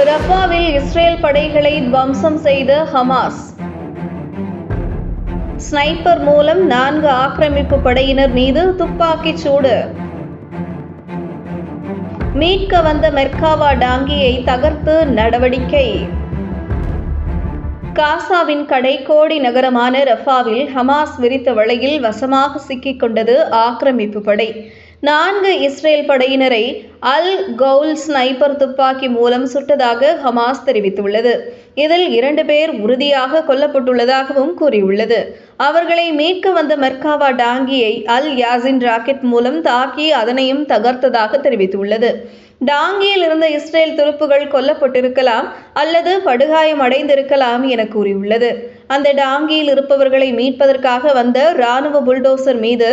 ரஃபாவில் Israel படைகளை துவம்சம் செய்த ஹமாஸ். ஸ்னைப்பர் மூலம் 4 ஆக்கிரமிப்பு படையினர் மீது துப்பாக்கிச் சூடு. மீட்க வந்த மெர்காவா டாங்கியை தகர்த்து நடவடிக்கை. காசாவின் கடைக்கோடி நகரமான ரஃபாவில் ஹமாஸ் விரித்த வலையில் வசமாக சிக்கிக் கொண்டது ஆக்கிரமிப்பு படை. 4 இஸ்ரேல் படையினரை அல் கவுல் ஸ்னைப்பர் துப்பாக்கி மூலம் சுட்டதாக ஹமாஸ் தெரிவித்துள்ளது. இதில் 2 பேர் உறுதியாக கொல்லப்பட்டுள்ளதாகவும் கூறியுள்ளது. அவர்களை மீட்க வந்த மெர்காவா டாங்கியை அல் யாசின் ராக்கெட் மூலம் தாக்கி அதனையும் தகர்த்ததாக தெரிவித்துள்ளது. டாங்கியில் இருந்த இஸ்ரேல் துருப்புகள் கொல்லப்பட்டிருக்கலாம் அல்லது படுகாயம் அடைந்திருக்கலாம் என கூறியுள்ளது. அந்த டாங்கியில் இருப்பவர்களை மீட்பதற்காக வந்த இராணுவ புல்டோசர் மீது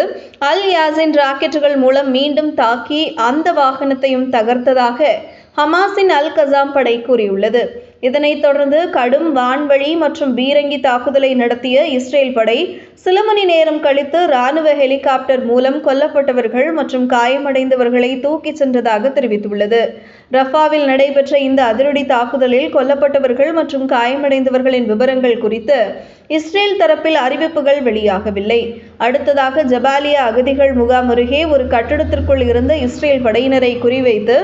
அல் யாசின் ராக்கெட்டுகள் மூலம் மீண்டும் தாக்கி அந்த வாகனத்தையும் தகர்த்ததாக ஹமாஸின் அல் கசாம் படை கூறியுள்ளது. இதனைத் தொடர்ந்து கடும் வான்வழி மற்றும் பீரங்கி தாக்குதலை நடத்திய இஸ்ரேல் படை சில மணி நேரம் கழித்து இராணுவ ஹெலிகாப்டர் மூலம் கொல்லப்பட்டவர்கள் மற்றும் காயமடைந்தவர்களை தூக்கிச் சென்றதாக தெரிவித்துள்ளது. ரஃபாவில் நடைபெற்ற இந்த அதிரடி தாக்குதலில் கொல்லப்பட்டவர்கள் மற்றும் காயமடைந்தவர்களின் விவரங்கள் குறித்து இஸ்ரேல் தரப்பில் அறிவிப்புகள் வெளியாகவில்லை. அடுத்ததாக ஜபாலியா அகதிகள் முகாம் அருகே ஒரு கட்டிடத்திற்குள் இருந்த இஸ்ரேல் படையினரை குறிவைத்து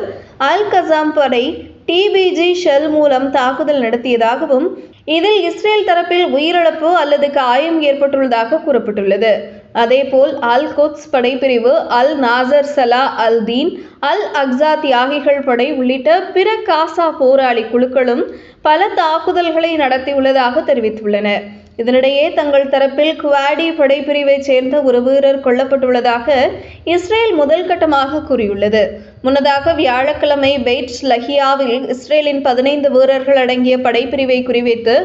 அல் கசாம் படை டிபிஜி ஷெல் மூலம் தாக்குதல் நடத்தியதாகவும் இதில் இஸ்ரேல் தரப்பில் உயிரிழப்பு அல்லது காயம் ஏற்பட்டுள்ளதாக கூறப்பட்டுள்ளது. அதேபோல் அல் குத்ஸ் படைப்பிரிவு, அல் நாசர் சலா அல் தீன், அல் அக்ஸா தியாகிகள் படை உள்ளிட்ட பிற காசா போராளி குழுக்களும் பல தாக்குதல்களை நடத்தியுள்ளதாக தெரிவித்துள்ளன. இதனிடையே தங்கள் தரப்பில் குவாடி படைப்பிரிவைச் சேர்ந்த ஒரு வீரர் கொல்லப்பட்டுள்ளதாக இஸ்ரேல் முதல் கட்டமாக கூறியுள்ளது. முன்னதாக வியாழக்கிழமை பெய்ட் லஹியாவில் இஸ்ரேலின் 15 வீரர்கள் அடங்கிய படைப்பிரிவை குறிவைத்து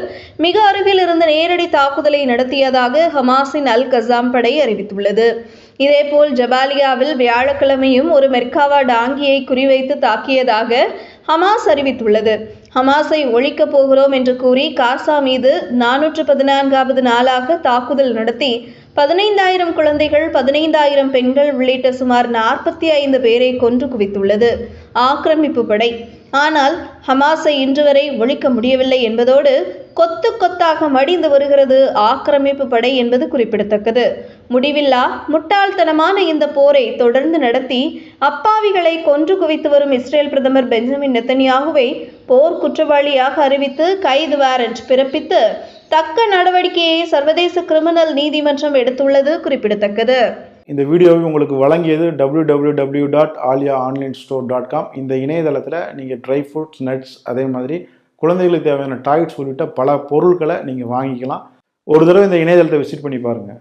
மிக அருகில் இருந்த நேரடி தாக்குதலை நடத்தியதாக ஹமாஸின் அல் கசாம் படை அறிவித்துள்ளது. இதேபோல் ஜபாலியாவில் வியாழக்கிழமையும் ஒரு மெர்காவா டாங்கியை குறிவைத்து தாக்கியதாக ஹமாஸ் அறிவித்துள்ளது. ஹமாஸை ஒழிக்கப் போகிறோம் என்று கூறி காசா மீது 414வது நாளாக தாக்குதல் நடத்தி 15,000 குழந்தைகள், 15,000 பெண்கள் உள்ளிட்ட சுமார் 45 பேரை கொன்று குவித்துள்ளது ஆக்கிரமிப்பு படை. ஆனால் ஹமாஸை இன்று வரை ஒழிக்க முடியவில்லை என்பதோடு கொத்து கொத்தாக மடிந்து வருகிறது ஆக்கிரமிப்பு படை என்பது குறிப்பிடத்தக்கது. முடிவில்லா முட்டாள்தனமான இந்த போரை தொடர்ந்து நடத்தி அப்பாவிகளை கொன்று குவித்து வரும் இஸ்ரேல் பிரதமர் பெஞ்சமின் நெத்தன்யாகுவை போர் குற்றவாளியாக அறிவித்து கைது வாரண்ட் பிறப்பித்து தக்க நடவடிக்கையை சர்வதேச கிரிமினல் நீதிமன்றம் எடுத்துள்ளது குறிப்பிடத்தக்கது. இந்த வீடியோவை உங்களுக்கு வழங்கியது www.aliaonlinestore.com. இந்த இணையதளத்தில் நீங்கள் ட்ரை ஃப்ரூட்ஸ், நட்ஸ், அதே மாதிரி குழந்தைகளுக்கு தேவையான டாய்ஸ் உள்ளிட்ட பல பொருட்களை நீங்கள் வாங்கிக்கலாம். ஒரு தடவை இந்த இணையதளத்தை விசிட் பண்ணி பாருங்கள்.